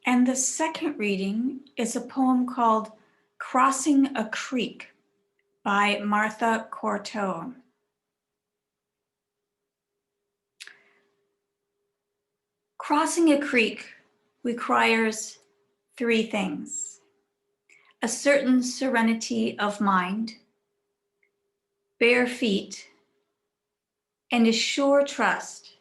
And the second reading is a poem called Crossing a Creek by Martha Courtot. Crossing a creek requires three things: a certain serenity of mind, bare feet, and a sure trust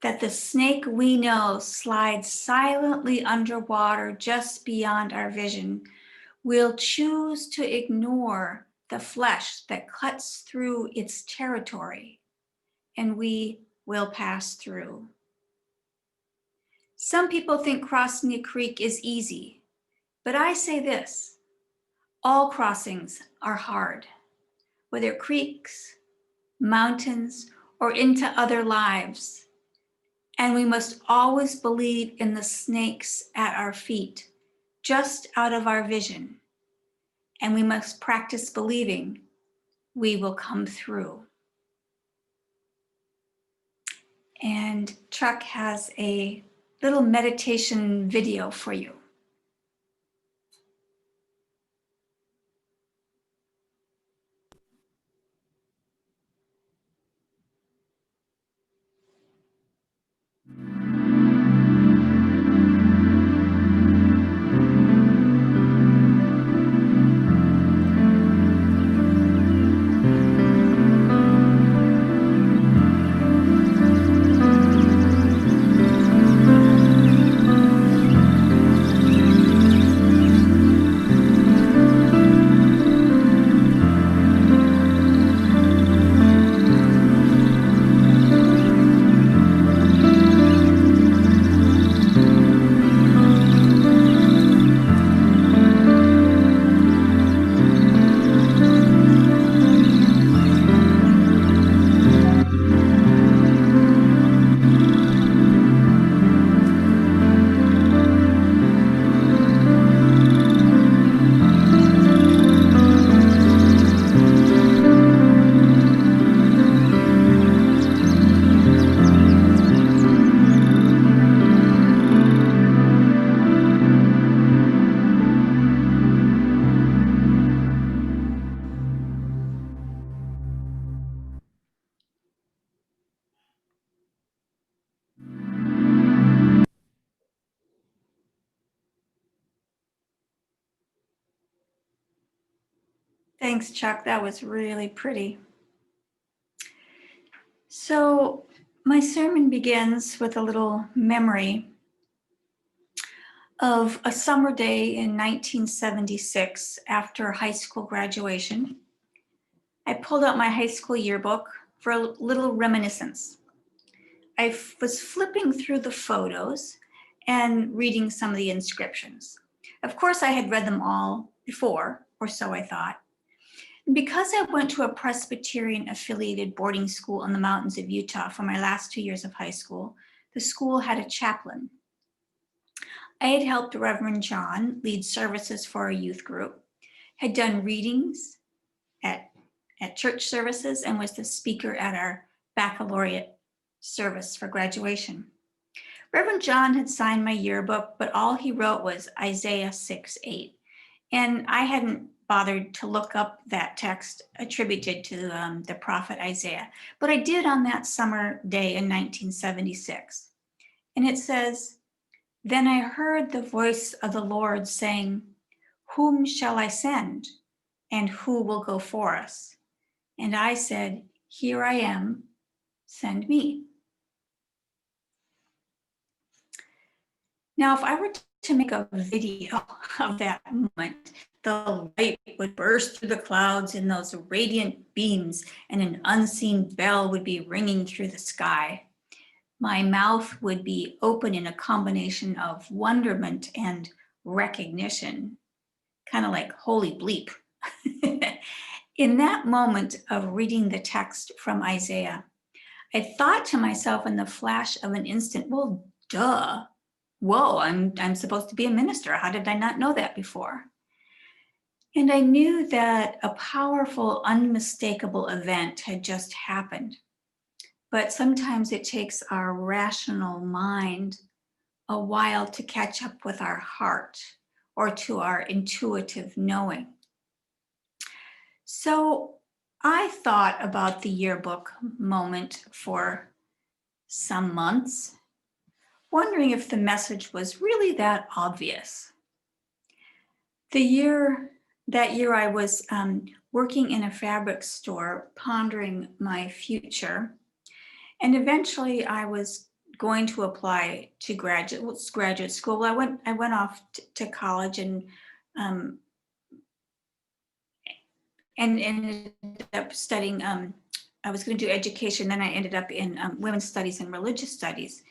that the snake we know slides silently underwater just beyond our vision will choose to ignore the flesh that cuts through its territory, and we will pass through. Some people think crossing a creek is easy, but I say this: all crossings are hard, whether creeks, mountains, or into other lives. And we must always believe in the snakes at our feet, just out of our vision. And we must practice believing we will come through. And Chuck has a little meditation video for you. Thanks, Chuck. That was really pretty. So my sermon begins with a little memory of a summer day in 1976 after high school graduation. I pulled out my high school yearbook for a little reminiscence. I was flipping through the photos and reading some of the inscriptions. Of course, I had read them all before, or so I thought. And because I went to a Presbyterian-affiliated boarding school in the mountains of Utah for my last 2 years of high school, the school had a chaplain. I had helped Reverend John lead services for our youth group, had done readings at church services, and was the speaker at our baccalaureate service for graduation. Reverend John had signed my yearbook, but all he wrote was Isaiah 6:8. And I hadn't bothered to look up that text attributed to the prophet Isaiah, but I did on that summer day in 1976. And it says, "Then I heard the voice of the Lord saying, 'Whom shall I send? And who will go for us?' And I said, 'Here I am, send me.'" Now, if I were to make a video of that moment, the light would burst through the clouds in those radiant beams, and an unseen bell would be ringing through the sky. My mouth would be open in a combination of wonderment and recognition, kind of like holy bleep. In that moment of reading the text from Isaiah, I thought to myself in the flash of an instant, well, duh. Whoa, I'm supposed to be a minister. How did I not know that before? And I knew that a powerful, unmistakable event had just happened. But sometimes it takes our rational mind a while to catch up with our heart or to our intuitive knowing. So I thought about the yearbook moment for some months, wondering if the message was really that obvious. That year I was working in a fabric store, pondering my future, and eventually I was going to apply to graduate school. I went off to college um, and ended up studying. I was going to do education, then I ended up in women's studies and religious studies.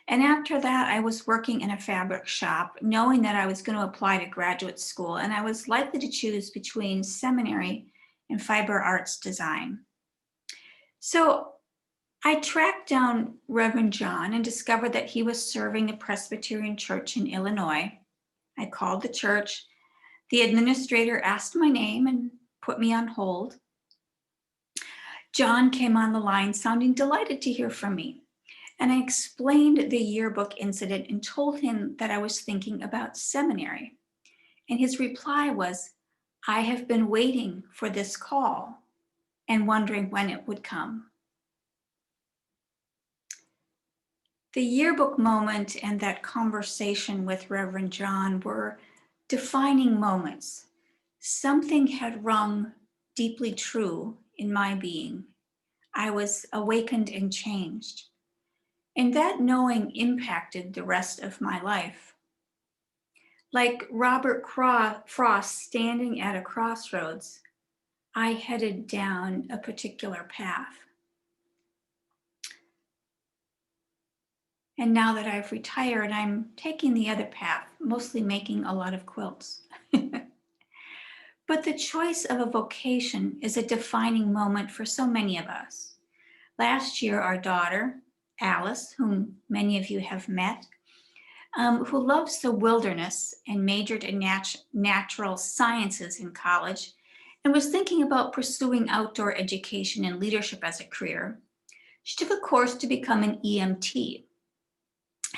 And after that, I was working in a fabric shop, knowing that I was going to apply to graduate school, and I was likely to choose between seminary and fiber arts design. So I tracked down Reverend John and discovered that he was serving a Presbyterian church in Illinois. I called the church. The administrator asked my name and put me on hold. John came on the line, sounding delighted to hear from me. And I explained the yearbook incident and told him that I was thinking about seminary. And his reply was, "I have been waiting for this call and wondering when it would come." The yearbook moment and that conversation with Reverend John were defining moments. Something had rung deeply true in my being. I was awakened and changed. And that knowing impacted the rest of my life. Like Robert Frost standing at a crossroads, I headed down a particular path. And now that I've retired, I'm taking the other path, mostly making a lot of quilts. But the choice of a vocation is a defining moment for so many of us. Last year, our daughter, Alice, whom many of you have met, who loves the wilderness and majored in natural sciences in college and was thinking about pursuing outdoor education and leadership as a career, she took a course to become an EMT.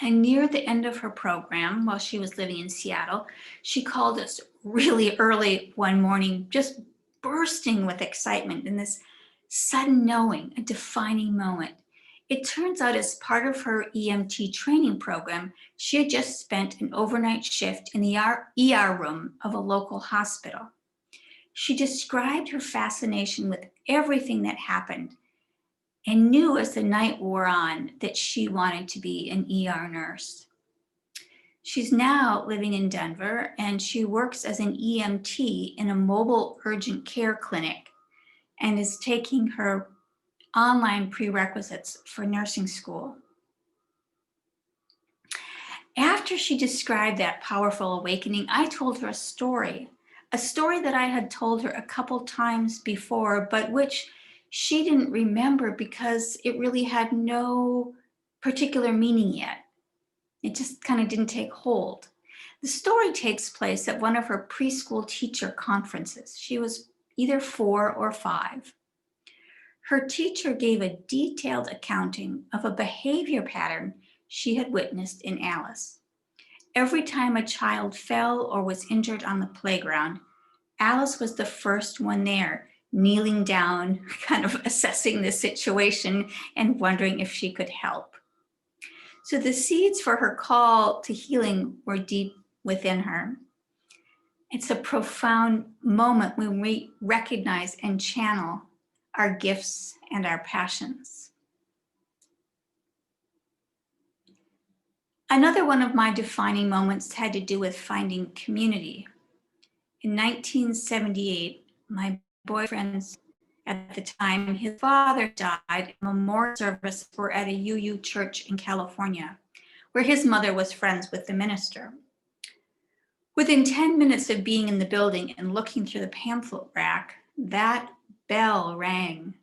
And near the end of her program, while she was living in Seattle, she called us really early one morning, just bursting with excitement and this sudden knowing, a defining moment. It turns out, as part of her EMT training program, she had just spent an overnight shift in the ER room of a local hospital. She described her fascination with everything that happened and knew as the night wore on that she wanted to be an ER nurse. She's now living in Denver, and she works as an EMT in a mobile urgent care clinic and is taking her online prerequisites for nursing school. After she described that powerful awakening, I told her a story that I had told her a couple times before, but which she didn't remember because it really had no particular meaning yet. It just kind of didn't take hold. The story takes place at one of her preschool teacher conferences. She was either 4 or 5. Her teacher gave a detailed accounting of a behavior pattern she had witnessed in Alice. Every time a child fell or was injured on the playground, Alice was the first one there, kneeling down, kind of assessing the situation and wondering if she could help. So the seeds for her call to healing were deep within her. It's a profound moment when we recognize and channel our gifts and our passions. Another one of my defining moments had to do with finding community. In 1978, my boyfriend's, at the time, his father died, and memorial services were at a UU church in California, where his mother was friends with the minister. Within 10 minutes of being in the building and looking through the pamphlet rack, that bell rang.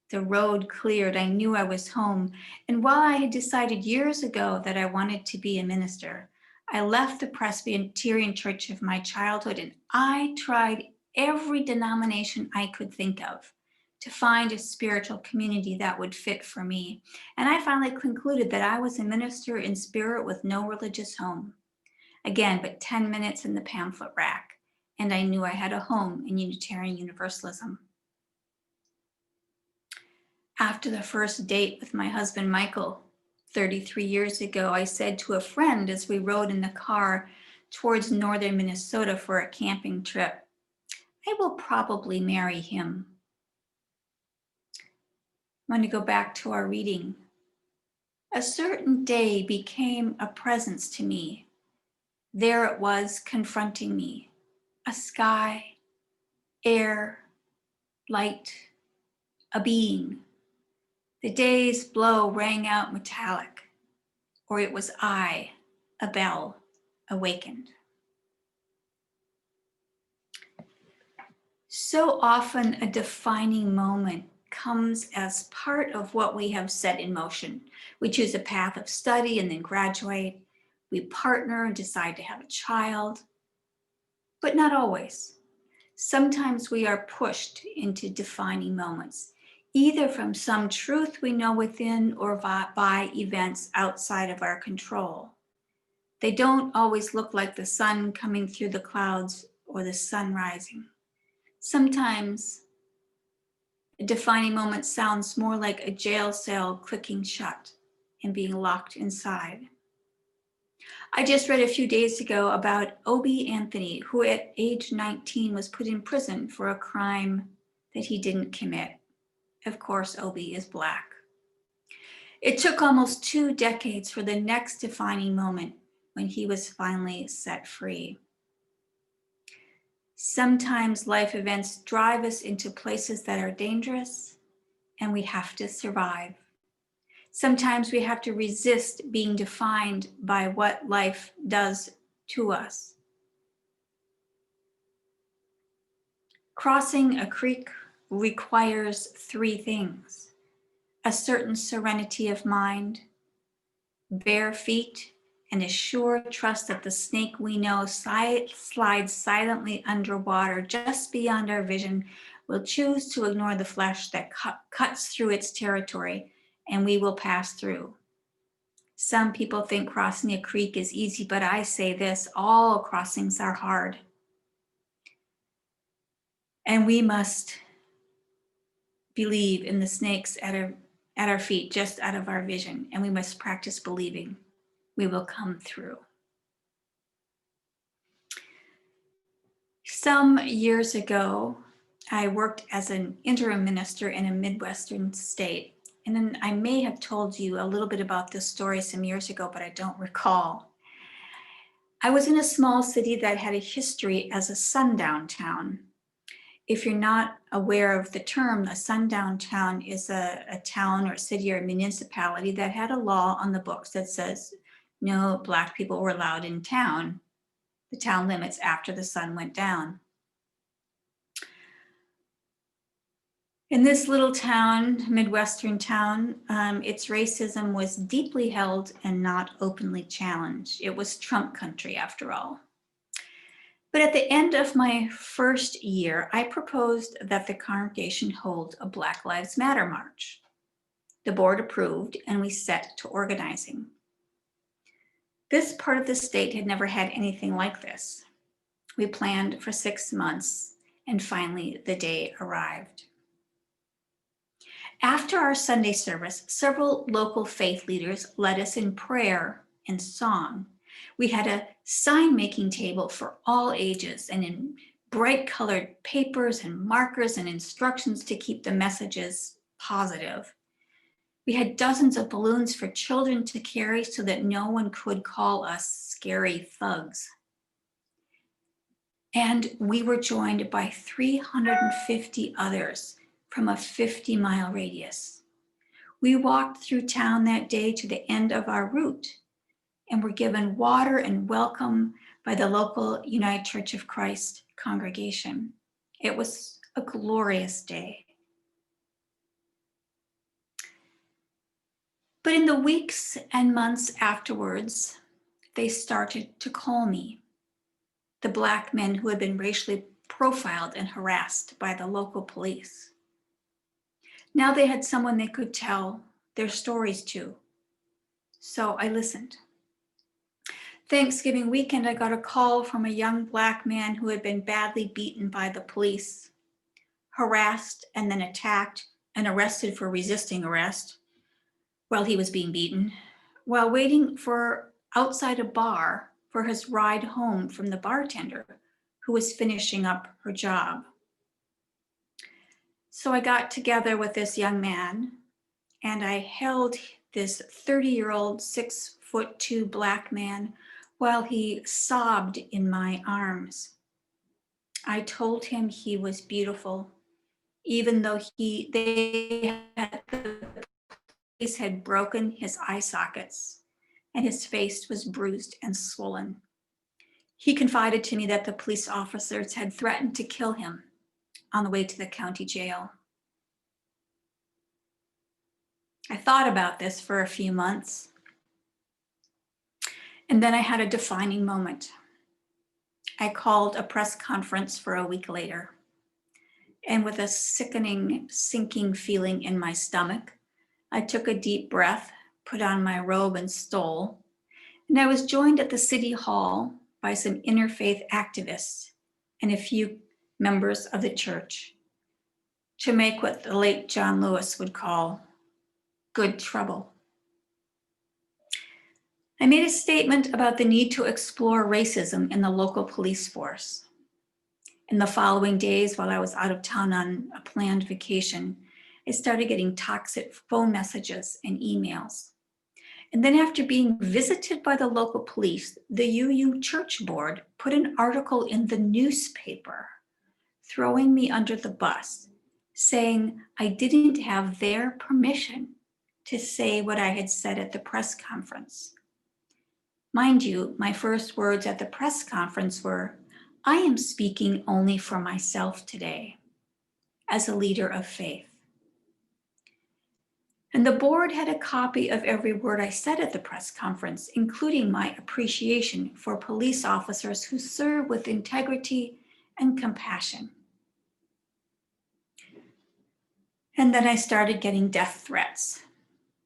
The road cleared. I knew I was home. And while I had decided years ago that I wanted to be a minister, I left the Presbyterian church of my childhood and I tried every denomination I could think of to find a spiritual community that would fit for me. And I finally concluded that I was a minister in spirit with no religious home. Again, but 10 minutes in the pamphlet rack, and I knew I had a home in Unitarian Universalism. After the first date with my husband, Michael, 33 years ago, I said to a friend as we rode in the car towards northern Minnesota for a camping trip, I will probably marry him. I want to go back to our reading. A certain day became a presence to me. There it was confronting me, a sky, air, light, a being. The day's blow rang out metallic, or it was I, a bell, awakened. So often a defining moment comes as part of what we have set in motion. We choose a path of study and then graduate. We partner and decide to have a child, but not always. Sometimes we are pushed into defining moments, either from some truth we know within or by events outside of our control. They don't always look like the sun coming through the clouds or the sun rising. Sometimes a defining moment sounds more like a jail cell clicking shut and being locked inside. I just read a few days ago about Obi Anthony, who at age 19 was put in prison for a crime that he didn't commit. Of course, Obi is Black. It took almost 2 decades for the next defining moment when he was finally set free. Sometimes life events drive us into places that are dangerous, and we have to survive. Sometimes we have to resist being defined by what life does to us. Crossing a creek requires 3 things: a certain serenity of mind, bare feet, and a sure trust that the snake we know slides silently underwater just beyond our vision will choose to ignore the flesh that cuts through its territory, and we will pass through. Some people think crossing a creek is easy, but I say this: all crossings are hard. And we must believe in the snakes at our feet, just out of our vision, and we must practice believing we will come through. Some years ago, I worked as an interim minister in a Midwestern state. And then I may have told you a little bit about this story some years ago, but I don't recall. I was in a small city that had a history as a sundown town. If you're not aware of the term, a sundown town is a town or city or municipality that had a law on the books that says no Black people were allowed in town, the town limits, after the sun went down. In this little town, Midwestern town, its racism was deeply held and not openly challenged. It was Trump country, after all. But at the end of my first year, I proposed that the congregation hold a Black Lives Matter march. The board approved, and we set to organizing. This part of the state had never had anything like this. We planned for 6 months, and finally the day arrived. After our Sunday service, several local faith leaders led us in prayer and song. We had a sign-making table for all ages, and in bright colored papers and markers and instructions to keep the messages positive. We had dozens of balloons for children to carry so that no one could call us scary thugs. And we were joined by 350 others from a 50-mile radius. We walked through town that day to the end of our route and were given water and welcome by the local United Church of Christ congregation. It was a glorious day. But in the weeks and months afterwards, they started to call me, the Black men who had been racially profiled and harassed by the local police. Now they had someone they could tell their stories to. So I listened. Thanksgiving weekend, I got a call from a young Black man who had been badly beaten by the police, harassed and then attacked and arrested for resisting arrest while he was being beaten, while waiting for outside a bar for his ride home from the bartender who was finishing up her job. So I got together with this young man and I held this 30-year-old, 6'2" Black man while he sobbed in my arms. I told him he was beautiful, even though the police had broken his eye sockets and his face was bruised and swollen. He confided to me that the police officers had threatened to kill him on the way to the county jail. I thought about this for a few months, and then I had a defining moment. I called a press conference for a week later, and with a sickening, sinking feeling in my stomach, I took a deep breath, put on my robe and stole, and I was joined at the city hall by some interfaith activists and a few members of the church to make what the late John Lewis would call good trouble. I made a statement about the need to explore racism in the local police force. In the following days, while I was out of town on a planned vacation, I started getting toxic phone messages and emails. And then after being visited by the local police, the UU Church Board put an article in the newspaper, throwing me under the bus, saying I didn't have their permission to say what I had said at the press conference. Mind you, my first words at the press conference were, I am speaking only for myself today, as a leader of faith. And the board had a copy of every word I said at the press conference, including my appreciation for police officers who serve with integrity and compassion. And then I started getting death threats.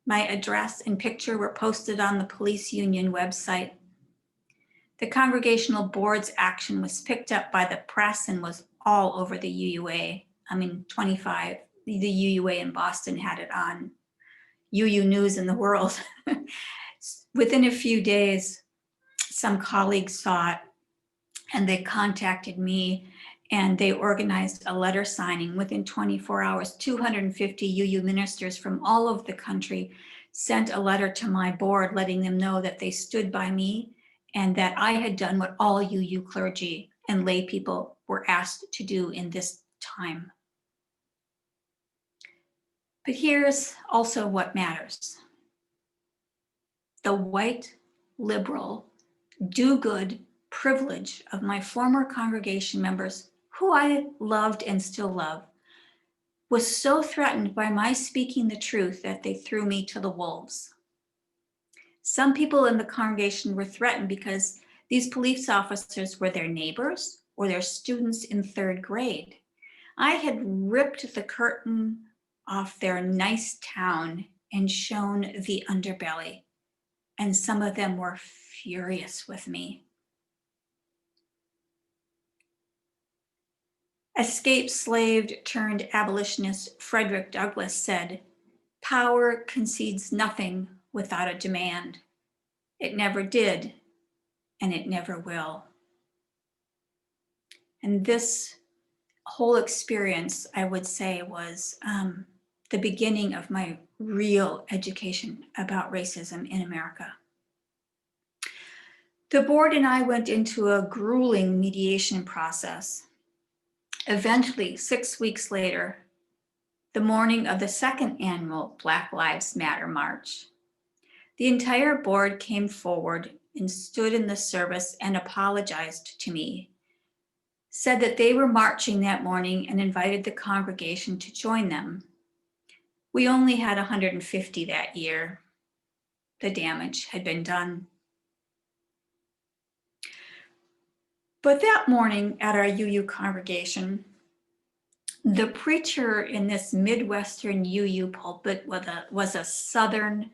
My address and picture were posted on the police union website. The Congregational Board's action was picked up by the press and was all over the UUA. I mean, 25, the UUA in Boston had it on UU News in the World. Within a few days, some colleagues saw it and they contacted me and they organized a letter signing. Within 24 hours, 250 UU ministers from all over the country sent a letter to my board letting them know that they stood by me and that I had done what all UU clergy and lay people were asked to do in this time. But here's also what matters. The white, liberal, do-good privilege of my former congregation members, who I loved and still love, was so threatened by my speaking the truth that they threw me to the wolves. Some people in the congregation were threatened because these police officers were their neighbors or their students in third grade. I had ripped the curtain off their nice town and shown the underbelly, and some of them were furious with me. Escaped slave turned abolitionist Frederick Douglass said, "Power concedes nothing without a demand. It never did, and it never will." And this whole experience, I would say, was the beginning of my real education about racism in America. The board and I went into a grueling mediation process. Eventually, 6 weeks later, the morning of the second annual Black Lives Matter March, the entire board came forward and stood in the service and apologized to me, said that they were marching that morning and invited the congregation to join them. We only had 150 that year. The damage had been done. But that morning at our UU congregation, The preacher in this Midwestern UU pulpit was a Southern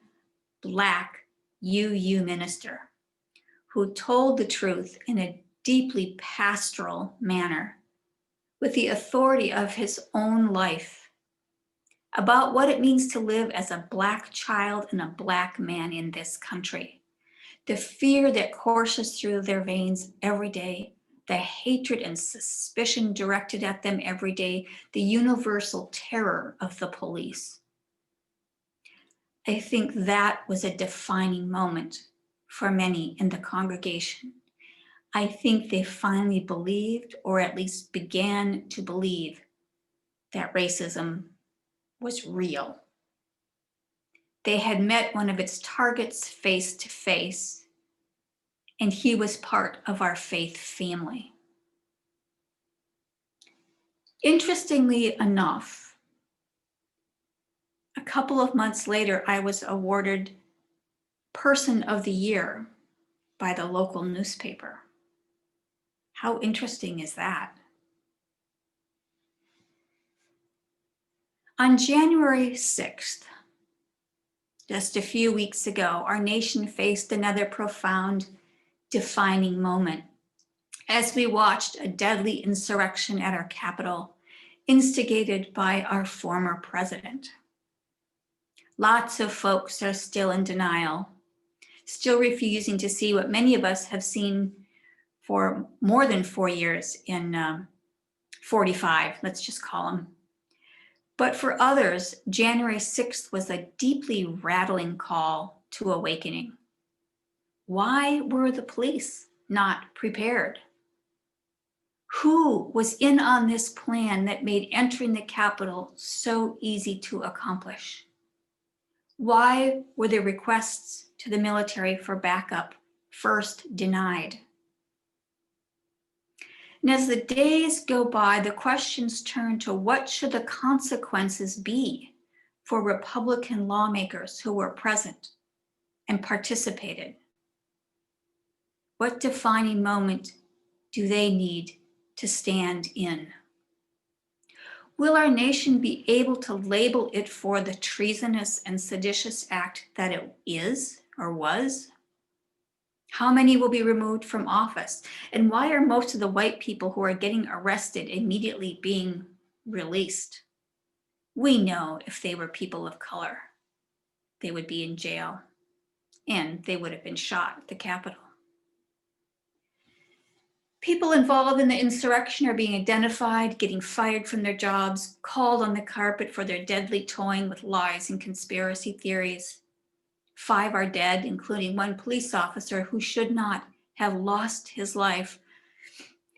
Black UU minister who told the truth in a deeply pastoral manner with the authority of his own life about what it means to live as a Black child and a Black man in this country. The fear that courses through their veins every day, the hatred and suspicion directed at them every day, the universal terror of the police. I think that was a defining moment for many in the congregation. I think they finally believed, or at least began to believe, that racism was real. They had met one of its targets face to face, and he was part of our faith family. Interestingly enough, a couple of months later, I was awarded Person of the Year by the local newspaper. How interesting is that? On January 6th, just a few weeks ago, our nation faced another profound, defining moment as we watched a deadly insurrection at our Capitol, instigated by our former president. Lots of folks are still in denial, still refusing to see what many of us have seen for more than 4 years in 45, let's just call them. But for others, January 6th was a deeply rattling call to awakening. Why were the police not prepared? Who was in on this plan that made entering the Capitol so easy to accomplish? Why were the requests to the military for backup first denied? And as the days go by, the questions turn to what should the consequences be for Republican lawmakers who were present and participated? What defining moment do they need to stand in? Will our nation be able to label it for the treasonous and seditious act that it is or was? How many will be removed from office? And why are most of the white people who are getting arrested immediately being released? We know if they were people of color, they would be in jail and they would have been shot at the Capitol. People involved in the insurrection are being identified, getting fired from their jobs, called on the carpet for their deadly toying with lies and conspiracy theories. 5 are dead, including 1 police officer who should not have lost his life,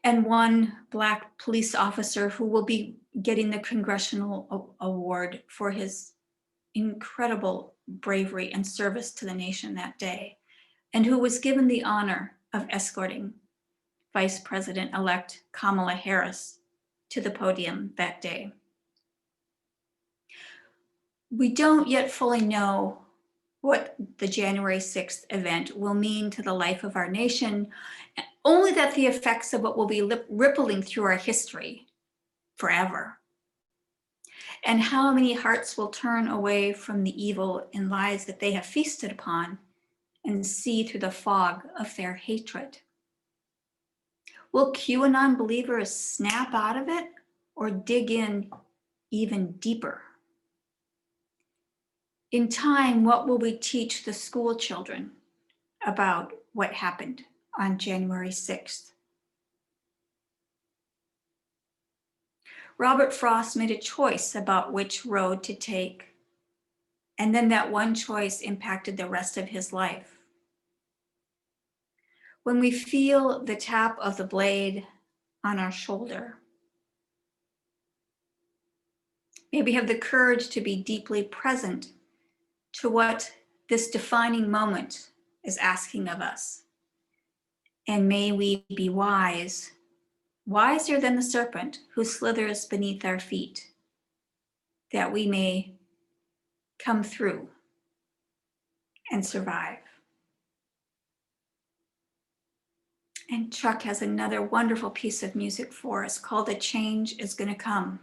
and 1 Black police officer who will be getting the Congressional Award for his incredible bravery and service to the nation that day, and who was given the honor of escorting Vice President-elect Kamala Harris to the podium that day. We don't yet fully know what the January 6th event will mean to the life of our nation, only that the effects of it will be rippling through our history forever. And how many hearts will turn away from the evil and lies that they have feasted upon and see through the fog of their hatred. Will QAnon believers snap out of it or dig in even deeper? In time, what will we teach the school children about what happened on January 6th? Robert Frost made a choice about which road to take, and then that one choice impacted the rest of his life. When we feel the tap of the blade on our shoulder, may we have the courage to be deeply present to what this defining moment is asking of us. And may we be wise, wiser than the serpent who slithers beneath our feet, that we may come through and survive. And Chuck has another wonderful piece of music for us called "A Change Is Gonna Come."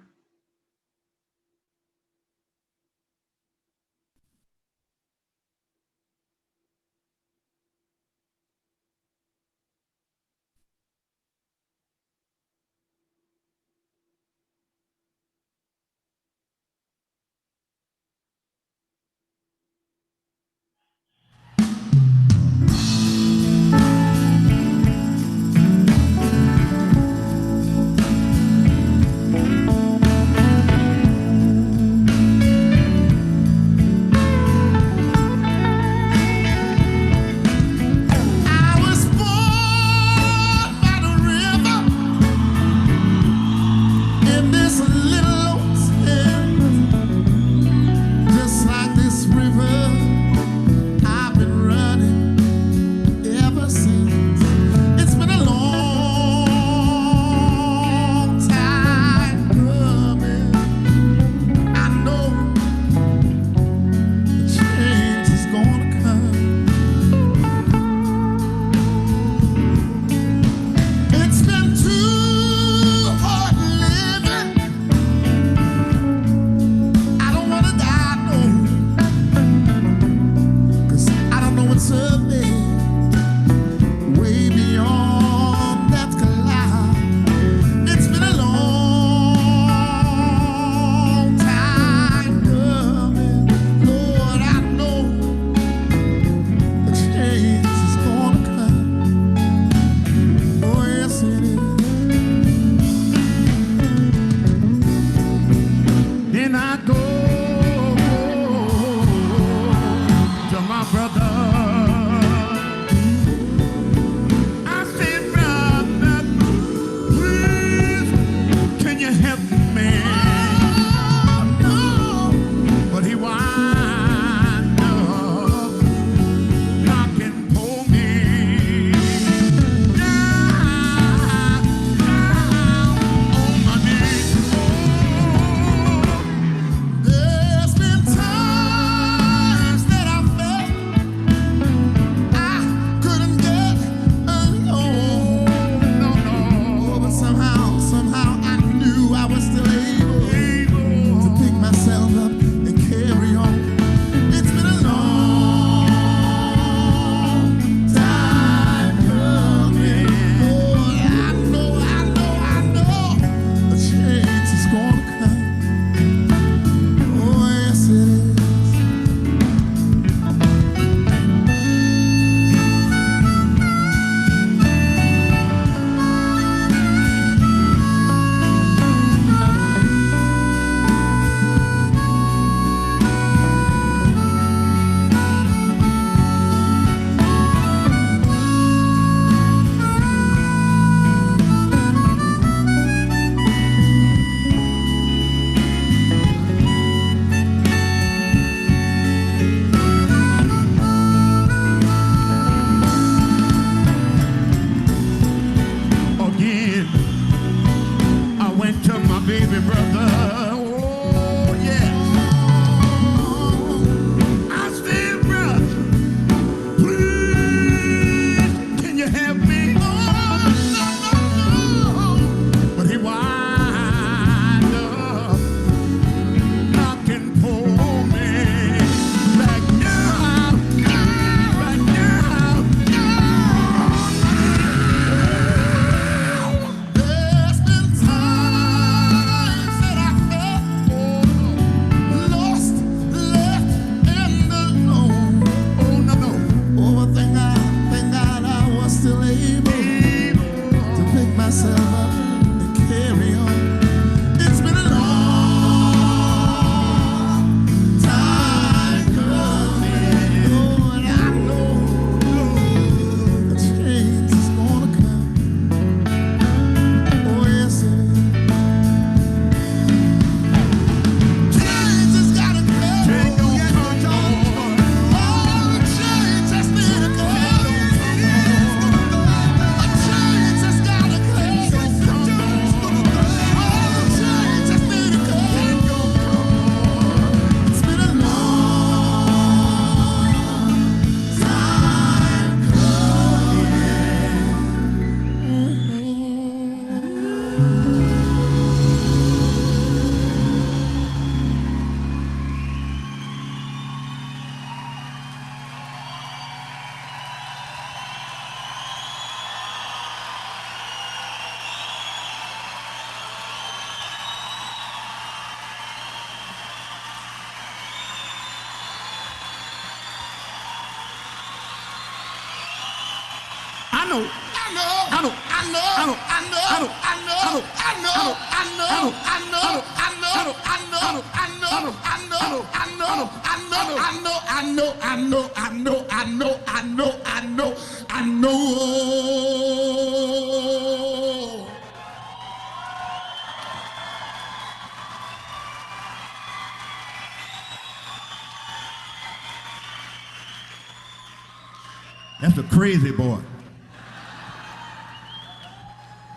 That's a crazy boy.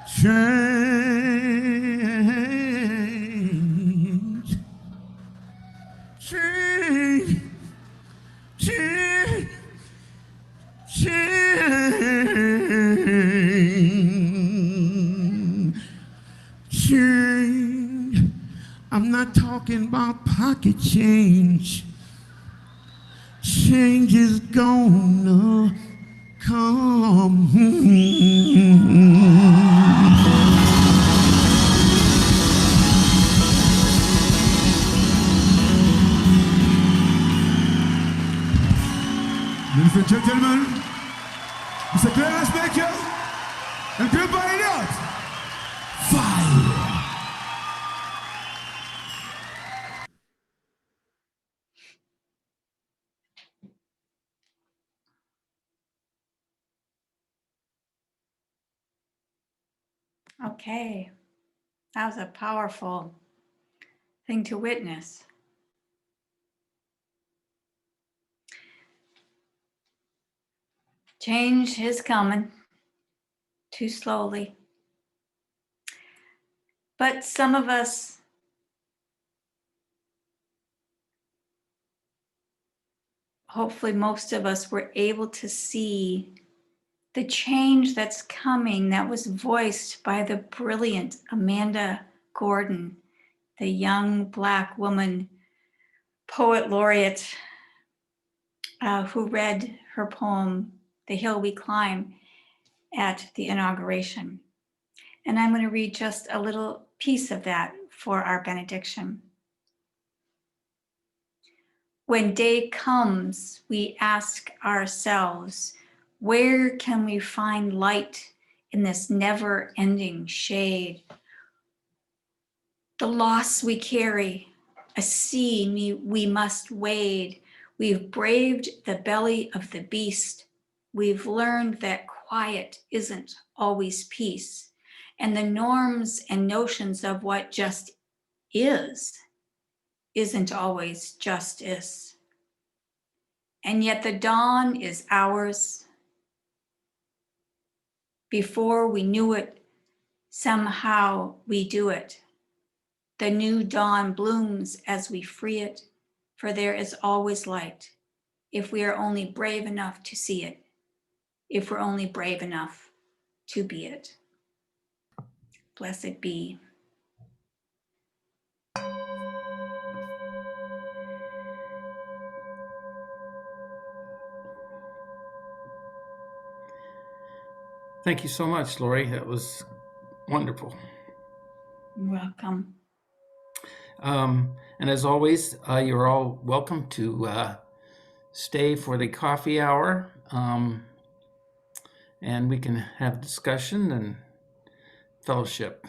Change, change, change, change, change. I'm not talking about pocket change. Change is gonna come. Ladies and gentlemen, Mr. Glassmaker and everybody else, fire! Okay, that was a powerful thing to witness. Change is coming, too slowly. But some of us hopefully most of us were able to see the change that's coming that was voiced by the brilliant Amanda Gordon, the young Black woman poet laureate who read her poem, The Hill We Climb, at the inauguration. And I'm going to read just a little piece of that for our benediction. When day comes, we ask ourselves, where can we find light in this never-ending shade? The loss we carry, a sea we must wade. We've braved the belly of the beast. We've learned that quiet isn't always peace, and the norms and notions of what just isn't always justice. And yet the dawn is ours. Before we knew it, somehow we do it. The new dawn blooms as we free it, for there is always light, if we are only brave enough to see it, if we're only brave enough to be it. Blessed be. Thank you so much, Laurie. That was wonderful. You're welcome. And as always, you're all welcome to stay for the coffee hour, and we can have discussion and fellowship.